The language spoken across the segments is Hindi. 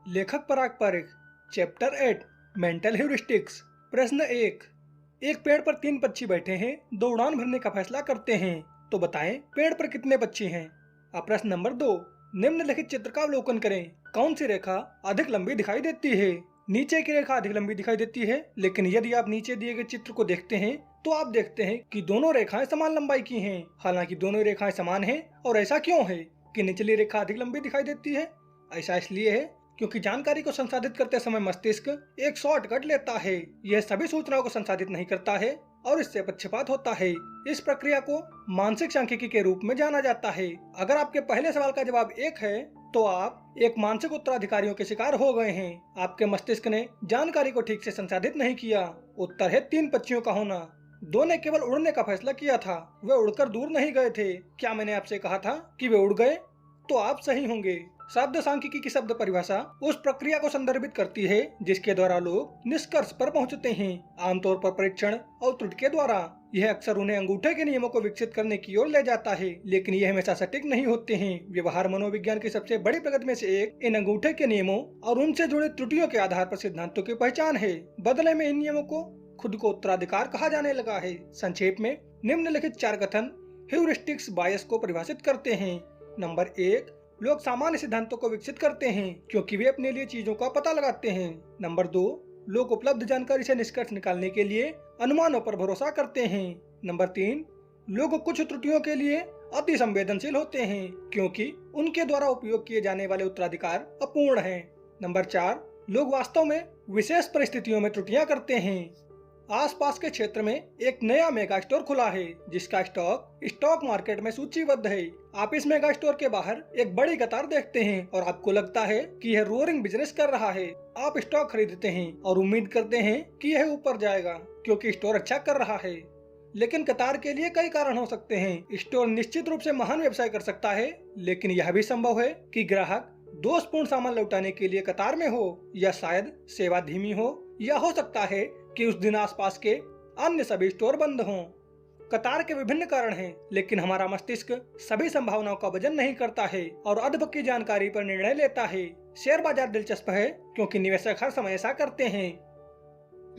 लेखक Parag Parekh. Chapter 8 mental heuristics. प्रश्न 1। एक पेड़ पर 3 पक्षी बैठे हैं, 2 उड़ान भरने का फैसला करते हैं, तो बताएं पेड़ पर कितने पक्षी हैं। अब प्रश्न नंबर 2। निम्नलिखित चित्र का अवलोकन करें। कौन सी रेखा अधिक लंबी दिखाई देती है। नीचे की रेखा अधिक लंबी दिखाई देती है, लेकिन यदि आप नीचे दिए गए चित्र को देखते हैं तो आप देखते हैं कि दोनों रेखाएं समान लंबाई की हैं। हालांकि दोनों रेखाएं समान हैं, और ऐसा क्यों है कि निचली रेखा अधिक लंबी दिखाई देती है। ऐसा इसलिए है क्योंकि जानकारी को संसाधित करते समय मस्तिष्क एक शॉर्टकट लेता है। यह सभी सूचनाओं को संसाधित नहीं करता है और इससे पक्षपात होता है। इस प्रक्रिया को मानसिक सांख्यिकी के रूप में जाना जाता है। अगर आपके पहले सवाल का जवाब 1 है तो आप एक मानसिक उत्तराधिकारियों के शिकार हो गए हैं। आपके मस्तिष्क ने जानकारी को ठीक से संसाधित नहीं किया। उत्तर है 3 पक्षियों का होना। 2 ने केवल उड़ने का फैसला किया था, वे उड़कर दूर नहीं गए थे। क्या मैंने आपसे कहा था कि वे उड़ गए? तो आप सही होंगे। शब्द सांख्यिकी की शब्द परिभाषा उस प्रक्रिया को संदर्भित करती है जिसके द्वारा लोग निष्कर्ष पर पहुंचते हैं, आमतौर पर परीक्षण और त्रुटि के द्वारा। यह अक्सर उन्हें अंगूठे के नियमों को विकसित करने की ओर ले जाता है, लेकिन यह हमेशा सटीक नहीं होते हैं। व्यवहार मनोविज्ञान की सबसे बड़ी प्रगति में से एक इन अंगूठे के नियमों और उनसे जुड़े त्रुटियों के आधार पर सिद्धांतों की पहचान है। बदले में इन नियमों को खुद को उत्तराधिकार कहा जाने लगा है। संक्षेप में निम्नलिखित 4 कथन ह्यूरिस्टिक्स बायस को परिभाषित करते हैं। नंबर 1, लोग सामान्य सिद्धांतों को विकसित करते हैं क्योंकि वे अपने लिए चीजों का पता लगाते हैं। नंबर 2, लोग उपलब्ध जानकारी से निष्कर्ष निकालने के लिए अनुमानों पर भरोसा करते हैं। नंबर 3, लोग कुछ त्रुटियों के लिए अति संवेदनशील होते हैं क्योंकि उनके द्वारा उपयोग किए जाने वाले उत्तराधिकार अपूर्ण हैं। नंबर 4, लोग वास्तव में विशेष परिस्थितियों में त्रुटियां करते हैं। आसपास के क्षेत्र में एक नया मेगा स्टोर खुला है जिसका स्टॉक मार्केट में सूचीबद्ध है। आप इस मेगा स्टोर के बाहर एक बड़ी कतार देखते हैं और आपको लगता है कि यह रोअरिंग बिजनेस कर रहा है। आप स्टॉक खरीदते हैं और उम्मीद करते हैं कि यह ऊपर जाएगा क्योंकि स्टोर अच्छा कर रहा है। लेकिन कतार के लिए कई कारण हो सकते हैं। स्टोर निश्चित रूप से महान व्यवसाय कर सकता है, लेकिन यह भी संभव है कि ग्राहक दोषपूर्ण सामान लौटाने के लिए कतार में हो, या शायद सेवा धीमी हो, या हो सकता है कि उस दिन आसपास के अन्य सभी स्टोर बंद हों। कतार के विभिन्न कारण हैं, लेकिन हमारा मस्तिष्क सभी संभावनाओं का वजन नहीं करता है और अद्भुत जानकारी पर निर्णय लेता है। शेयर बाजार दिलचस्प है क्योंकि निवेशक हर समय ऐसा करते हैं।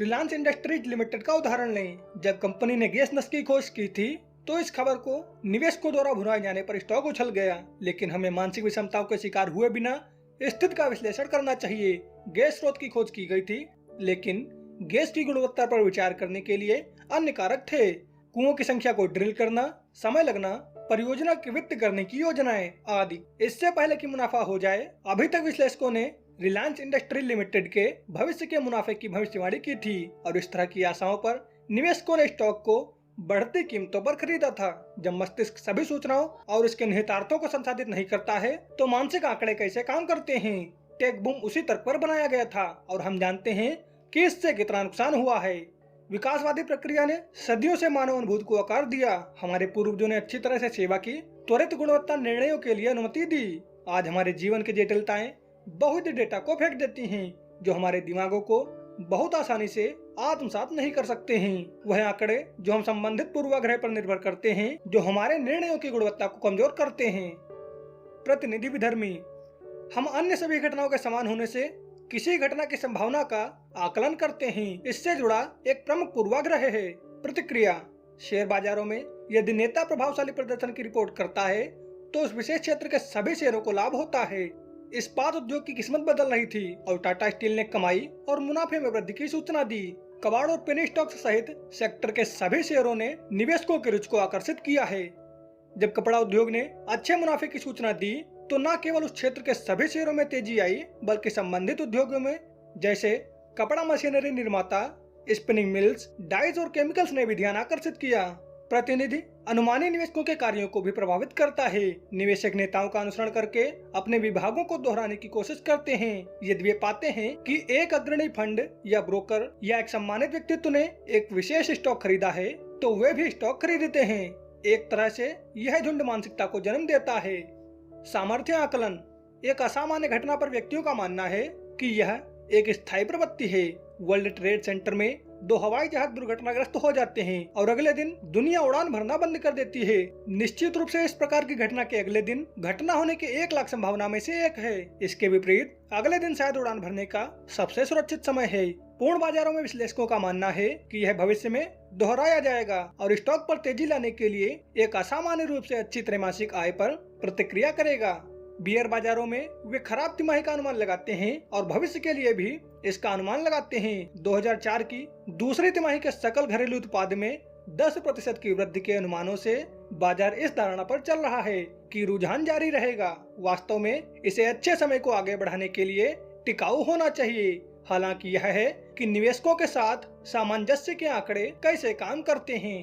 रिलायंस इंडस्ट्रीज लिमिटेड का उदाहरण लें। जब कंपनी ने गैस नस्ल की खोज की थी तो इस खबर को निवेशकों द्वारा भुनाए जाने पर स्टॉक उछल गया, लेकिन हमें मानसिक विषमताओं के शिकार हुए बिना स्थिति का विश्लेषण करना चाहिए। गैस स्रोत की खोज की गई थी, लेकिन गैस की गुणवत्ता पर विचार करने के लिए अन्य कारक थे। कुओं की संख्या को ड्रिल करना, समय लगना, परियोजना की वित्त करने की योजनाएं आदि। इससे पहले कि मुनाफा हो जाए, अभी तक विश्लेषकों ने रिलायंस इंडस्ट्री लिमिटेड के भविष्य के मुनाफे की भविष्यवाणी की थी और इस तरह की आशाओं पर निवेशकों ने स्टॉक को बढ़ती कीमतों पर खरीदा था। जब मस्तिष्क सभी सूचनाओं और इसके निहितार्थों को संसाधित नहीं करता है तो मानसिक आंकड़े कैसे काम करते हैं। टेक बूम उसी तर्क पर बनाया गया था और हम जानते हैं कि इससे कितना नुकसान हुआ है। विकासवादी प्रक्रिया ने सदियों से मानव अनुभूति को आकार दिया। हमारे पूर्वजों ने अच्छी तरह से सेवा की, त्वरित गुणवत्ता निर्णयों के लिए अनुमति दी। आज हमारे जीवन की जटिलताएं बहुत डेटा को फेंक देती हैं जो हमारे दिमागों को बहुत आसानी से आत्मसात नहीं कर सकते हैं। वह आंकड़े जो हम संबंधित पूर्वाग्रह पर निर्भर करते हैं, जो हमारे निर्णयों की गुणवत्ता को कमजोर करते हैं। प्रतिनिधि विधर्मी। हम अन्य सभी घटनाओं के समान होने से किसी घटना की संभावना का आकलन करते हैं। इससे जुड़ा एक प्रमुख पूर्वाग्रह है प्रतिक्रिया। शेयर बाजारों में यदि नेता प्रभावशाली प्रदर्शन की रिपोर्ट करता है तो उस विशेष क्षेत्र के सभी शेयरों को लाभ होता है। इस्पात उद्योग की किस्मत बदल रही थी और टाटा स्टील ने कमाई और मुनाफे में वृद्धि की सूचना दी। कबाड़ और पेनी स्टॉक्स सहित सेक्टर के सभी शेयरों ने निवेशकों की रुचि को आकर्षित किया है। जब कपड़ा उद्योग ने अच्छे मुनाफे की सूचना दी तो न केवल उस क्षेत्र के सभी शेयरों में तेजी आई, बल्कि संबंधित उद्योगों में जैसे कपड़ा मशीनरी निर्माता, स्पिनिंग मिल्स, डाइज और केमिकल्स ने भी ध्यान आकर्षित किया। प्रतिनिधि अनुमानी निवेशकों के कार्यों को भी प्रभावित करता है। निवेशक नेताओं का अनुसरण करके अपने विभागों को दोहराने की कोशिश करते हैं। यदि वे पाते हैं कि एक अग्रणी फंड या ब्रोकर या एक सम्मानित व्यक्तित्व ने एक विशेष स्टॉक खरीदा है तो वे भी स्टॉक खरीदते हैं। एक तरह से यह झुंड मानसिकता को जन्म देता है। सामर्थ्य आकलन। एक असामान्य घटना पर व्यक्तियों का मानना है कि यह एक स्थायी प्रवृत्ति है वर्ल्ड ट्रेड सेंटर में 2 हवाई जहाज दुर्घटनाग्रस्त हो जाते हैं और अगले दिन दुनिया उड़ान भरना बंद कर देती है। निश्चित रूप से इस प्रकार की घटना के अगले दिन घटना होने के 1 लाख संभावना में से एक है। इसके विपरीत अगले दिन शायद उड़ान भरने का सबसे सुरक्षित समय है। पूर्ण बाजारों में विश्लेषकों का मानना है कि यह भविष्य में दोहराया जाएगा और स्टॉक पर तेजी लाने के लिए एक असामान्य रूप से अच्छी त्रैमासिक आय पर प्रतिक्रिया करेगा। बियर बाजारों में वे खराब तिमाही का अनुमान लगाते हैं और भविष्य के लिए भी इसका अनुमान लगाते हैं। 2004 की दूसरी तिमाही के सकल घरेलू उत्पाद में 10% की वृद्धि के अनुमानों से बाजार इस धारणा पर चल रहा है कि रुझान जारी रहेगा। वास्तव में इसे अच्छे समय को आगे बढ़ाने के लिए टिकाऊ होना चाहिए। हालांकि यह है कि निवेशकों के साथ सामंजस्य के आंकड़े कैसे काम करते हैं।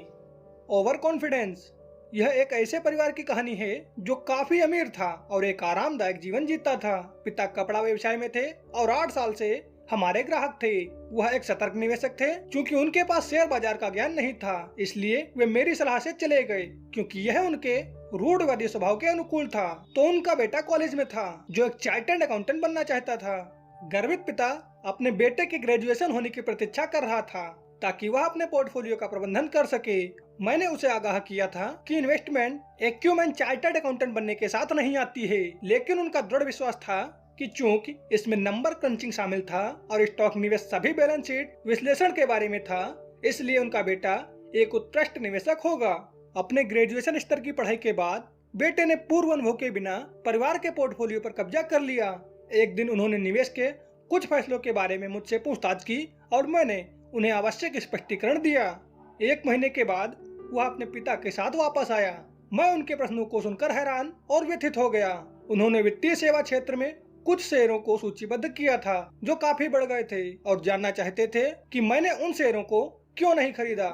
Over confidence. यह एक ऐसे परिवार की कहानी है जो काफी अमीर था और एक आरामदायक जीवन जीता था। पिता कपड़ा व्यवसाय में थे और 8 साल से हमारे ग्राहक थे। वह एक सतर्क निवेशक थे। क्योंकि उनके पास शेयर बाजार का ज्ञान नहीं था, इसलिए वे मेरी सलाह से चले गए क्योंकि यह उनके रूढ़िवादी स्वभाव के अनुकूल था। तो उनका बेटा कॉलेज में था जो एक चार्टर्ड अकाउंटेंट बनना चाहता था। गर्वित पिता अपने बेटे के ग्रेजुएशन होने की प्रतीक्षा कर रहा था ताकि वह अपने पोर्टफोलियो का प्रबंधन कर सके। मैंने उसे आगाह किया था कि इन्वेस्टमेंट एक्यूमेन चार्टर्ड अकाउंटेंट बनने के साथ नहीं आती है, लेकिन उनका दृढ़ विश्वास था कि चूंकि इसमें नंबर क्रंचिंग शामिल था और स्टॉक निवेश सभी बैलेंस शीट विश्लेषण के बारे में था, इसलिए उनका बेटा एक उत्कृष्ट निवेशक होगा। अपने ग्रेजुएशन स्तर की पढ़ाई के बाद बेटे ने पूर्व अनुभव के बिना परिवार के पोर्टफोलियो पर कब्जा कर लिया। एक दिन उन्होंने निवेश के कुछ फैसलों के बारे में मुझसे पूछताछ की और मैंने उन्हें आवश्यक स्पष्टीकरण दिया। 1 महीने के बाद वह अपने पिता के साथ वापस आया। मैं उनके प्रश्नों को सुनकर हैरान और व्यथित हो गया। उन्होंने वित्तीय सेवा क्षेत्र में कुछ शेयरों को सूचीबद्ध किया था जो काफी बढ़ गए थे और जानना चाहते थे कि मैंने उन शेयरों को क्यों नहीं खरीदा।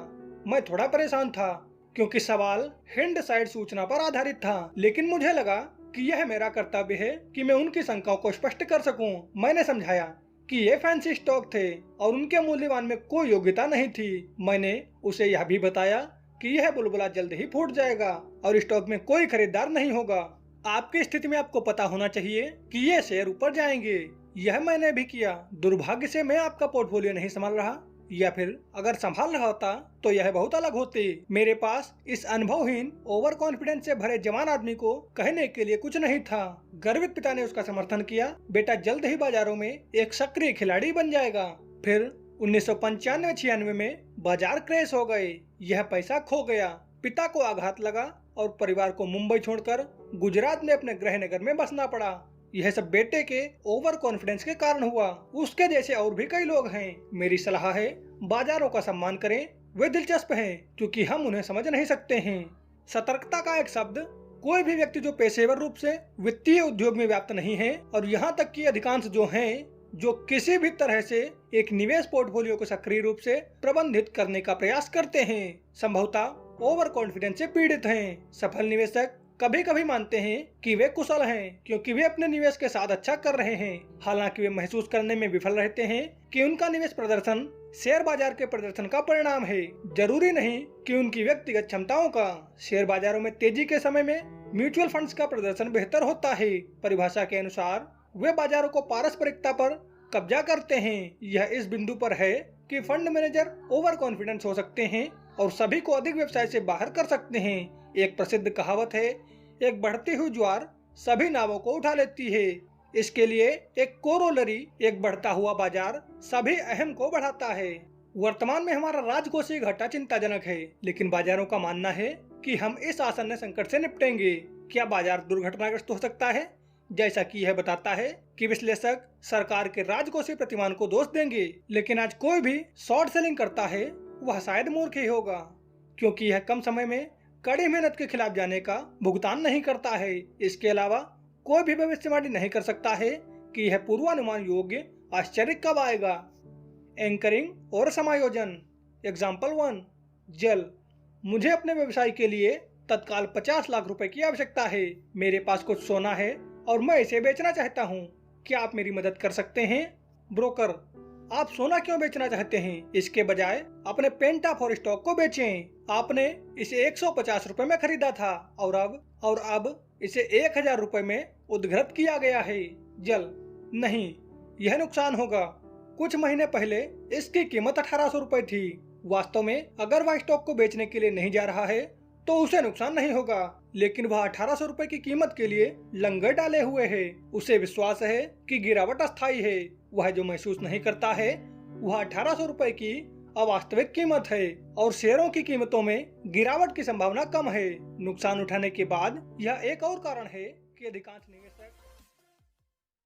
मैं थोड़ा परेशान था क्योंकि सवाल हिंडसाइड सूचना पर आधारित था, लेकिन मुझे लगा कि यह मेरा कर्तव्य है कि मैं उनकी शंकाओं को स्पष्ट कर सकूं। मैंने समझाया कि ये फैंसी स्टॉक थे और उनके मूल्यवान में कोई योग्यता नहीं थी। मैंने उसे यह भी बताया कि यह बुलबुला जल्द ही फूट जाएगा और स्टॉक में कोई खरीदार नहीं होगा। आपकी स्थिति में आपको पता होना चाहिए कि ये शेयर ऊपर जाएंगे। यह मैंने भी किया। दुर्भाग्य से मैं आपका पोर्टफोलियो नहीं संभाल रहा, या फिर अगर संभाल रहा होता तो यह बहुत अलग होती। मेरे पास इस अनुभवहीन ओवर कॉन्फिडेंस से भरे जवान आदमी को कहने के लिए कुछ नहीं था। गर्वित पिता ने उसका समर्थन किया। बेटा जल्द ही बाजारों में एक सक्रिय खिलाड़ी बन जाएगा। फिर 1995-96 में बाजार क्रैश हो गए। यह पैसा खो गया। पिता को आघात लगा और परिवार को मुंबई छोड़कर गुजरात में अपने गृह नगर में बसना पड़ा। यह सब बेटे के ओवर कॉन्फिडेंस के कारण हुआ। उसके जैसे और भी कई लोग हैं। मेरी सलाह है बाजारों का सम्मान करें। वे दिलचस्प हैं क्योंकि हम उन्हें समझ नहीं सकते हैं। सतर्कता का एक शब्द कोई भी व्यक्ति जो पेशेवर रूप से वित्तीय उद्योग में व्याप्त नहीं है और यहाँ तक कि अधिकांश जो हैं जो किसी भी तरह से एक निवेश पोर्टफोलियो को सक्रिय रूप से प्रबंधित करने का प्रयास करते हैं, संभवतः ओवर कॉन्फिडेंस से पीड़ित हैं। सफल निवेशक कभी कभी मानते हैं कि वे कुशल हैं क्योंकि वे अपने निवेश के साथ अच्छा कर रहे हैं। हालांकि वे महसूस करने में विफल रहते हैं कि उनका निवेश प्रदर्शन शेयर बाजार के प्रदर्शन का परिणाम है, जरूरी नहीं कि उनकी व्यक्तिगत क्षमताओं का। शेयर बाजारों में तेजी के समय में म्यूचुअल फंड्स का प्रदर्शन बेहतर होता है। परिभाषा के अनुसार वे बाजारों को पारस्परिकता पर कब्जा करते हैं। यह इस बिंदु पर है कि फंड मैनेजर ओवर कॉन्फिडेंस हो सकते हैं और सभी को अधिक व्यवसाय से बाहर कर सकते हैं। एक प्रसिद्ध कहावत है, एक बढ़ती हुई ज्वार सभी नावों को उठा लेती है। इसके लिए एक कोरोलरी, एक बढ़ता हुआ बाजार सभी अहम को बढ़ाता है। वर्तमान में हमारा राजकोषीय घाटा चिंताजनक है, लेकिन बाजारों का मानना है कि हम इस आसन्न संकट से निपटेंगे। क्या बाजार दुर्घटनाग्रस्त हो सकता है? जैसा कि यह बताता है कि विश्लेषक सरकार के राजकोषीय प्रतिमान को दोष देंगे, लेकिन आज कोई भी शॉर्ट सेलिंग करता है वह शायद मूर्ख ही होगा, क्योंकि यह कम समय में कड़ी मेहनत के खिलाफ जाने का भुगतान नहीं करता है। इसके अलावा कोई भी भविष्यवाणी नहीं कर सकता है कि यह पूर्वानुमान योग्य आश्चर्य कब आएगा। एंकरिंग और समायोजन। एग्जाम्पल 1, जल। मुझे अपने व्यवसाय के लिए तत्काल 50 लाख रुपए की आवश्यकता है। मेरे पास कुछ सोना है और मैं इसे बेचना चाहता हूँ। क्या आप मेरी मदद कर सकते हैं? ब्रोकर, आप सोना क्यों बेचना चाहते हैं? इसके बजाय अपने पेंटा फॉर स्टॉक को बेचें। आपने इसे 150 रुपए में खरीदा था और अब इसे 1000 रुपए में उद्धृत किया गया है। जल, नहीं, यह नुकसान होगा। कुछ महीने पहले इसकी कीमत 1800 रुपए थी। वास्तव में अगर वह स्टॉक को बेचने के लिए नहीं जा रहा है तो उसे नुकसान नहीं होगा, लेकिन वह 1800 रुपए की कीमत के लिए लंगर डाले हुए है। उसे विश्वास है कि गिरावट अस्थायी है। वह जो महसूस नहीं करता है वह 1800 रुपए की अवास्तविक कीमत है और शेयरों की कीमतों में गिरावट की संभावना कम है। नुकसान उठाने के बाद यह एक और कारण है कि अधिकांश निवेशक